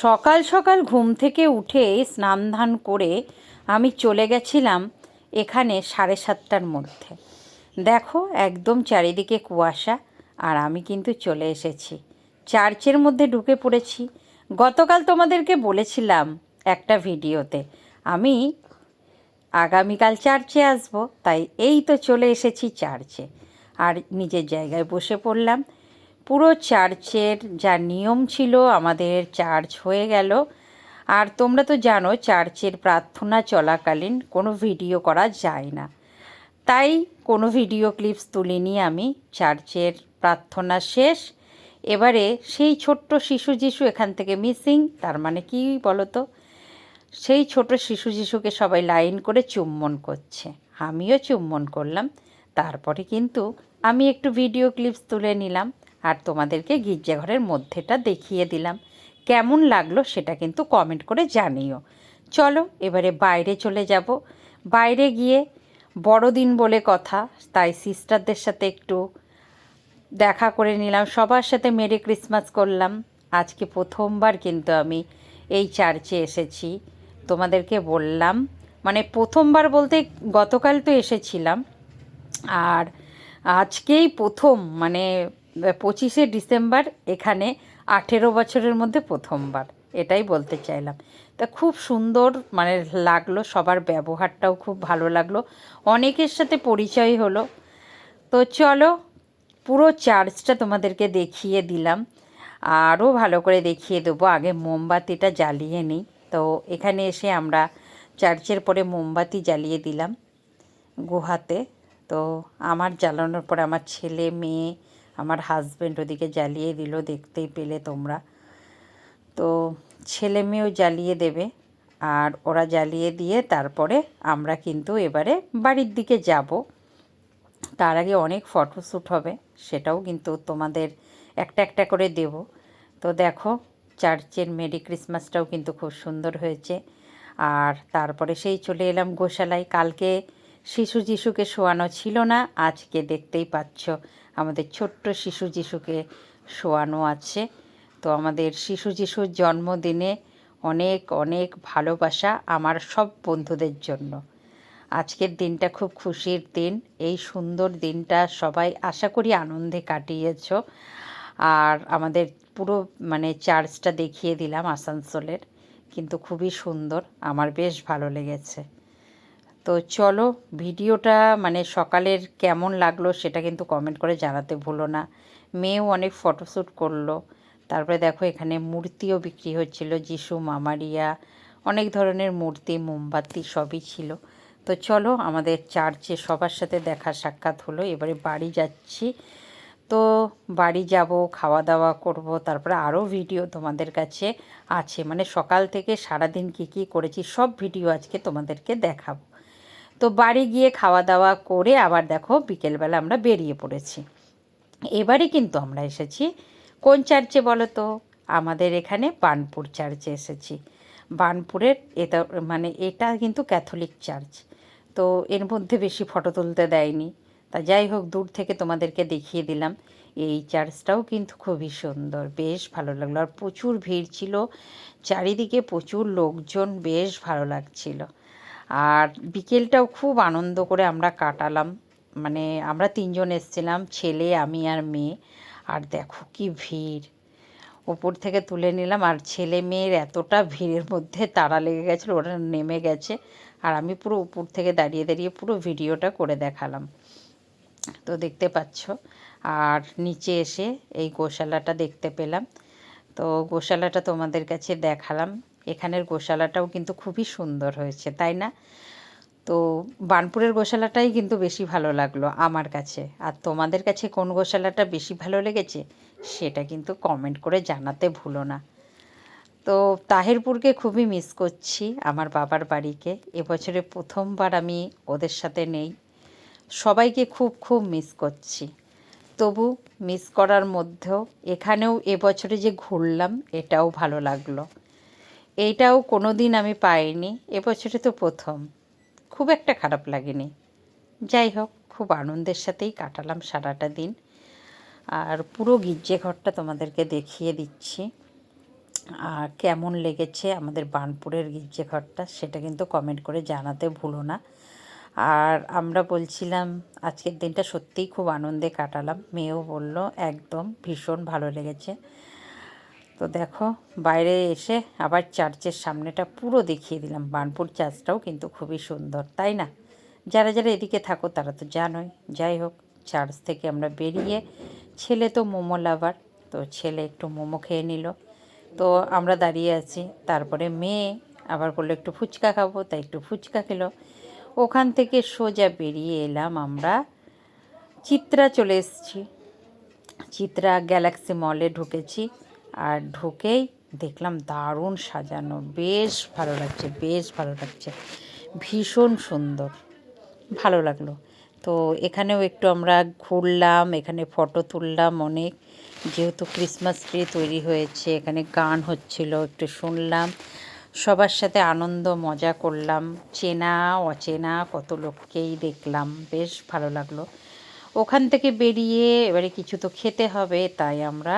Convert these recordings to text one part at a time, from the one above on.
সকাল সকাল ঘুম থেকে উঠে স্নান ধান করে আমি চলে গেছিলাম এখানে 7:30টার মধ্যে। দেখো একদম চারিদিকে কুয়াশা, আর আমি কিন্তু চলে এসেছি চার্চের মধ্যে, ঢুকে পড়েছি। গতকাল তোমাদেরকে বলেছিলাম একটা ভিডিওতে আমি আগামীকাল চার্চে আসবো, তাই এই তো চলে এসেছি চার্চে আর নিজের জায়গায় বসে পড়লাম। পুরো চার্চের যা নিয়ম ছিল আমাদের চার্চ হয়ে গেল। আর তোমরা তো জানো চার্চের প্রার্থনা চলাকালীন কোনো ভিডিও করা যায় না, তাই কোনো ভিডিও ক্লিপস তুলিনি আমি। চার্চের প্রার্থনা শেষ, এবারে সেই ছোট্ট শিশু যিশু এখান থেকে মিসিং। তার মানে কি বলো তো, সেই ছোট শিশু যিশুকে সবাই লাইন করে চুম্বন করছে, আমিও চুম্বন করলাম। তারপরে কিন্তু আমি একটু ভিডিও ক্লিপস তুলে নিলাম আর তোমাদেরকে গির্জাঘরের মধ্যেটা দেখিয়ে দিলাম। কেমন লাগলো সেটা কিন্তু কমেন্ট করে জানিও। চলো এবারে বাইরে চলে যাব। বাইরে গিয়ে বড়দিন বলে কথা, তাই সিস্টারদের সাথে একটু দেখা করে নিলাম, সবার সাথে মেরি ক্রিসমাস করলাম। আজকে প্রথমবার কিন্তু আমি এই চার্চে এসেছি, তোমাদেরকে বললাম। মানে প্রথমবার বলতে গতকাল তো এসেছিলাম, আর আজকেই প্রথম, মানে 25শে ডিসেম্বর এখানে 18 বছরের মধ্যে প্রথমবার, এটাই বলতে চাইলাম। তা খুব সুন্দর মানে লাগলো, সবার ব্যবহারটাও খুব ভালো লাগলো, অনেকের সাথে পরিচয় হলো। তো চলো পুরো চার্চটা তোমাদেরকে দেখিয়ে দিলাম, আরও ভালো করে দেখিয়ে দেবো। আগে মোমবাতিটা জ্বালিয়ে নিই। তো এখানে এসে আমরা চার্চের পরে মোমবাতি জ্বালিয়ে দিলাম গুহাতে। তো আমার জ্বালানোর পরে আমার ছেলে মেয়ে আমার হাজব্যান্ড ওদিকে জ্বালিয়ে দিল, দেখতেই পেলে তোমরা। তো ছেলে মেয়েও জ্বালিয়ে দেবে, আর ওরা জ্বালিয়ে দিয়ে তারপরে আমরা কিন্তু এবারে বাড়ির দিকে যাব। তার আগে অনেক ফটোশ্যুট হবে, সেটাও কিন্তু তোমাদের একটা একটা করে দেব। তো দেখো চার্চের মেরি ক্রিসমাসটাও কিন্তু খুব সুন্দর হয়েছে। আর তারপরে সেই চলে এলাম গোশালায়। কালকে শিশু যিশুকে শোয়ানো ছিল না, আজকে দেখতেই পাচ্ছ আমাদের ছোট্ট শিশু যিশুকে শোয়ানো আছে। তো আমাদের শিশু যিশুর জন্মদিনে অনেক অনেক ভালোবাসা আমার সব বন্ধুদের জন্য। আজকের দিনটা খুব খুশির দিন, এই সুন্দর দিনটা সবাই আশা করি আনন্দে কাটিয়েছ। আর আমাদের পুরো মানে চার্চটা দেখিয়ে দিলাম আসানসোলের, কিন্তু খুবই সুন্দর, আমার বেশ ভালো লেগেছে। তো চলো ভিডিওটা মানে সকালের কেমন লাগলো সেটা কিন্তু কমেন্ট করে জানাতে ভুলো না। মেয়েও অনেক ফটোশ্যুট করলো। তারপরে দেখো এখানে মূর্তিও বিক্রি হচ্ছিল, যিশু মামারিয়া, অনেক ধরনের মূর্তি, মোমবাতি সবই ছিল। তো চলো আমাদের চার্চে সবার সাথে দেখা সাক্ষাৎ হলো, এবারে বাড়ি যাচ্ছি। তো বাড়ি যাব, খাওয়া দাওয়া করব, তারপরে আরও ভিডিও তোমাদের কাছে আছে, মানে সকাল থেকে সারাদিন কী কী করেছি সব ভিডিও আজকে তোমাদেরকে দেখাবো। তো বাড়ি গিয়ে খাওয়া দাওয়া করে আবার দেখো বিকেলবেলা আমরা বেরিয়ে পড়েছি। এবারে কিন্তু আমরা এসেছি কোন চার্চে বলো তো? আমাদের এখানে বার্নপুর চার্চে এসেছি। বার্নপুরের এটা মানে এটা কিন্তু ক্যাথলিক চার্চ। তো এর মধ্যে বেশি ফটো তুলতে দেয়নি, তা যাই হোক দূর থেকে তোমাদেরকে দেখিয়ে দিলাম। এই চার্চটাও কিন্তু খুবই সুন্দর, বেশ ভালো লাগলো। আর প্রচুর ভিড় ছিল, চারিদিকে প্রচুর লোকজন, বেশ ভালো লাগছিল। আর বিকেলটাও খুব আনন্দ করে আমরা কাটালাম। মানে আমরা তিনজন এসেছিলাম, ছেলে আমি আর মেয়ে। আর দেখো কি ভিড়, ওপর থেকে তুলে নিলাম, আর ছেলে মেয়ের এতটা ভিড়ের মধ্যে তাড়া লেগে গেছিলো, ওরা নেমে গেছে। আর আমি পুরো উপর থেকে দাঁড়িয়ে দাঁড়িয়ে পুরো ভিডিওটা করে দেখালাম, তো দেখতে পাচ্ছ। আর নিচে এসে এই গোশালাটা দেখতে পেলাম, তো গোশালাটা তোমাদের কাছে দেখালাম। এখানের গোশালাটাও কিন্তু খুবই সুন্দর হয়েছে, তাই না? তো বার্নপুরের গোশালাটাই কিন্তু বেশি ভালো লাগলো আমার কাছে। আর তোমাদের কাছে কোন গোশালাটা বেশি ভালো লেগেছে সেটা কিন্তু কমেন্ট করে জানাতে ভুলো না। তো তাহিরপুরকে খুবই মিস করছি, আমার বাবার বাড়িকে। এবছরে প্রথমবার আমি ওদের সাথে নেই, সবাইকে খুব খুব মিস করছি। তবু মিস করার মধ্যেও এখানেও এবছরে যে ঘুরলাম এটাও ভালো লাগলো, এইটাও কোনো দিন আমি পাইনি, এবছরে তো প্রথম। খুব একটা খারাপ লাগেনি, যাই হোক খুব আনন্দের সাথেই কাটালাম সারাটা দিন। আর পুরো গির্জে ঘরটা তোমাদেরকে দেখিয়ে দিচ্ছি। আর কেমন লেগেছে আমাদের বার্নপুরের গির্জে ঘরটা সেটা কিন্তু কমেন্ট করে জানাতে ভুলো না। আর আমরা বলছিলাম আজকের দিনটা সত্যিই খুব আনন্দে কাটালাম, মেয়েও বলল একদম ভীষণ ভালো লেগেছে। তো দেখো বাইরে এসে আবার চার্চের সামনেটা পুরো দেখিয়ে দিলাম। বার্নপুর চার্চটাও কিন্তু খুবই সুন্দর, তাই না? যারা যারা এদিকে থাকো তারা তো জানোই। যাই হোক, চার্চ থেকে আমরা বেরিয়ে, ছেলে তো মোমো লাভার, তো ছেলে একটু মোমো খেয়ে নিল, তো আমরা দাঁড়িয়ে আছি। তারপরে মেয়ে আবার বললো একটু ফুচকা খাবো, তাই একটু ফুচকা খেলো। ওখান থেকে সোজা বেরিয়ে এলাম আমরা চিত্রা, চলে এসেছি চিত্রা গ্যালাক্সি মলে ঢুকেছি। আর ঢুকেই দেখলাম দারুণ সাজানো, বেশ ভালো লাগছে, বেশ ভালো লাগছে, ভীষণ সুন্দর, ভালো লাগলো। তো এখানেও একটু আমরা ঘুরলাম, এখানে ফটো তুললাম অনেক, যেহেতু ক্রিসমাস ট্রি তৈরি হয়েছে, এখানে গান হচ্ছিল, একটু শুনলাম, সবার সাথে আনন্দ মজা করলাম, চেনা অচেনা কত লোককেই দেখলাম, বেশ ভালো লাগলো। ওখান থেকে বেরিয়ে এবারে কিছু তো খেতে হবে, তাই আমরা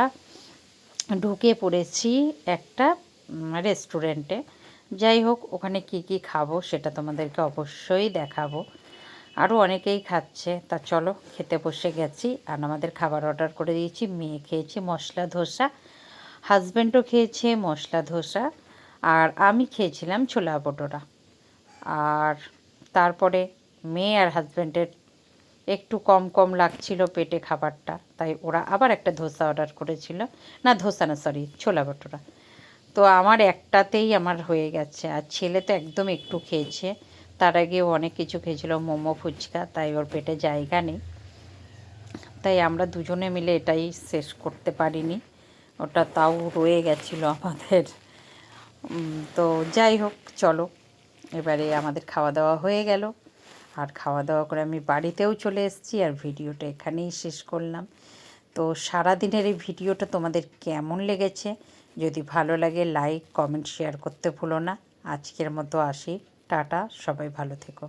ঢুকে পড়েছি একটা রেস্টুরেন্টে। যাই হোক, ওখানে কি কি খাবো সেটা তোমাদেরকে অবশ্যই দেখাবো। আরও অনেকেই খাচ্ছে, তা চলো খেতে বসে গেছি। আর আমাদের খাবার অর্ডার করে দিয়েছি, মেয়ে খেয়েছি মশলা ধোসা, হাজব্যান্ডও খেয়েছে মশলা ধোসা, আর আমি খেয়েছিলাম ছোলা ভটোরা। আর তারপরে মেয়ে আর হাজব্যান্ডের একটু কম কম লাগছিল পেটে খাবারটা, তাই ওরা আবার একটা ধোসা অর্ডার করেছিল, না ধোসা না সরি ছোলা ভটোরা। তো আমার একটাতেই আমার হয়ে গেছে, আর ছেলে তো একদম একটু খেয়েছে, তার আগে অনেক কিছু খেয়েছিল, মোমো ফুচকা, তাই ওর পেটে জায়গা নেই, তাই আমরা দুজনে মিলে এটাই শেষ করতে পারিনি, ওটা তাও রয়ে গেছিলো আমাদের। তো যাই হোক, চলো এবারে আমাদের খাওয়া দাওয়া হয়ে গেল, আর খাওয়া দাওয়া করে আমি বাড়িতেও চলে এসেছি, আর ভিডিওটা এখানেই শেষ করলাম। তো সারাদিনের এই ভিডিওটা তোমাদের কেমন লেগেছে, যদি ভালো লাগে লাইক কমেন্ট শেয়ার করতে ভুলো না। আজকের মতো আসি, টাটা, সবাই ভালো থেকো।